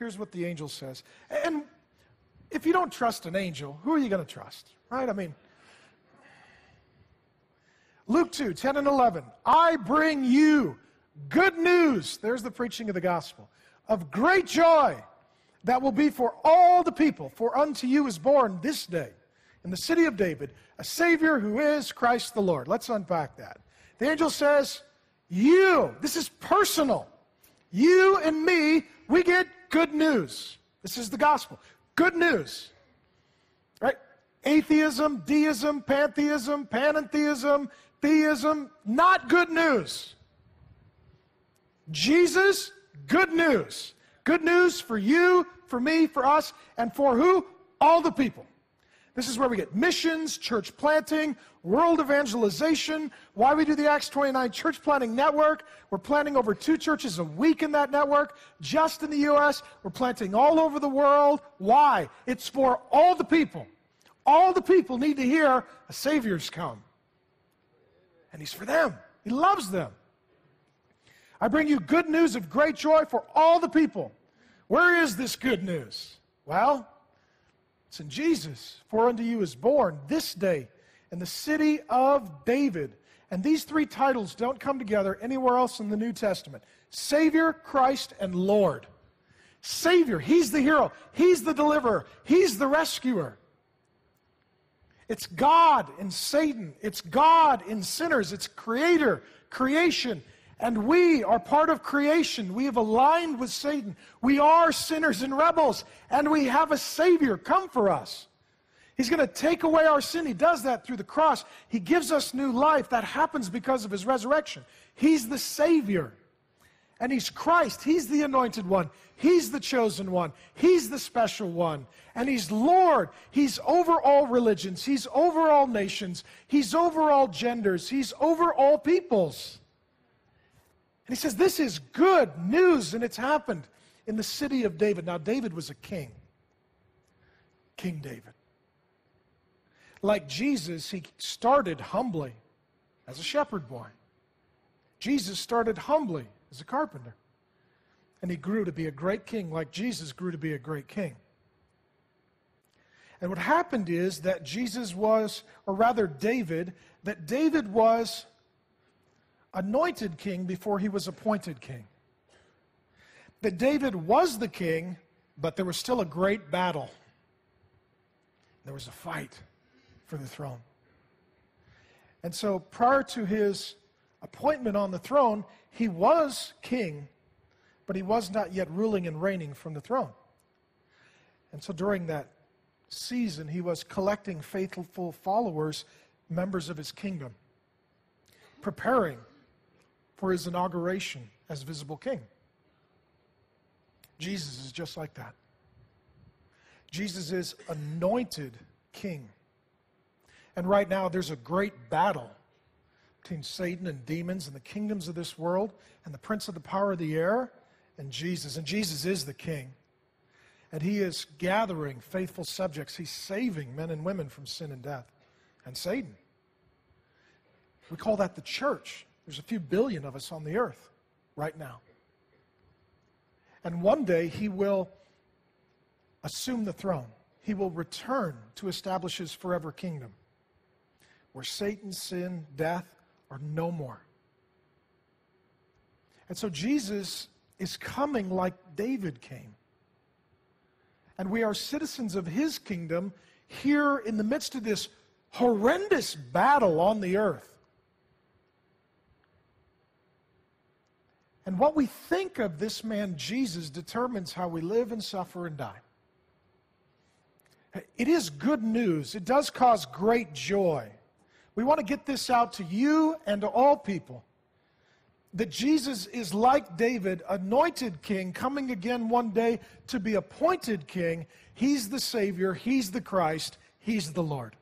here's what the angel says. And if you don't trust an angel, who are you going to trust? Right? I mean, Luke 2, 10 and 11. I bring you good news. There's the preaching of the gospel. Of great joy that will be for all the people. For unto you is born this day in the city of David a Savior who is Christ the Lord. Let's unpack that. The angel says, you, this is personal. You and me, we get good news. This is the gospel. Good news. Right? Atheism, deism, pantheism, panentheism, theism, not good news. Jesus, good news. Good news for you, for me, for us, and for who? All the people. This is where we get missions, church planting, world evangelization, why we do the Acts 29 church planting network. We're planting over 2 churches a week in that network. Just in the U.S., we're planting all over the world. Why? It's for all the people. All the people need to hear a Savior's come. And He's for them. He loves them. I bring you good news of great joy for all the people. Where is this good news? Well, it's in Jesus. For unto you is born this day in the city of David. And these 3 titles don't come together anywhere else in the New Testament. Savior, Christ, and Lord. Savior, He's the hero. He's the deliverer. He's the rescuer. It's God in Satan. It's God in sinners. It's Creator, creation. And we are part of creation. We have aligned with Satan. We are sinners and rebels. And we have a Savior come for us. He's going to take away our sin. He does that through the cross. He gives us new life. That happens because of His resurrection. He's the Savior. And He's Christ. He's the anointed one. He's the chosen one. He's the special one. And He's Lord. He's over all religions. He's over all nations. He's over all genders. He's over all peoples. And He says, this is good news, and it's happened in the city of David. Now, David was a king. King David. Like Jesus, he started humbly as a shepherd boy. Jesus started humbly as a carpenter. And he grew to be a great king, like Jesus grew to be a great king. And what happened is that Jesus was, or rather David, that David was anointed king before he was appointed king. That David was the king, but there was still a great battle. There was a fight for the throne. And so prior to his appointment on the throne, he was king, but he was not yet ruling and reigning from the throne. And so during that season, he was collecting faithful followers, members of his kingdom, preparing for his inauguration as visible king. Jesus is just like that. Jesus is anointed king. And right now there's a great battle between Satan and demons and the kingdoms of this world and the prince of the power of the air and Jesus. And Jesus is the king. And He is gathering faithful subjects. He's saving men and women from sin and death and Satan. We call that the church. There's a few billion of us on the earth right now. And one day He will assume the throne. He will return to establish His forever kingdom, where Satan, sin, death are no more. And so Jesus is coming like David came. And we are citizens of His kingdom here in the midst of this horrendous battle on the earth. And what we think of this man Jesus determines how we live and suffer and die. It is good news. It does cause great joy. We want to get this out to you and to all people, that Jesus is like David, anointed king, coming again one day to be appointed king. He's the Savior. He's the Christ. He's the Lord.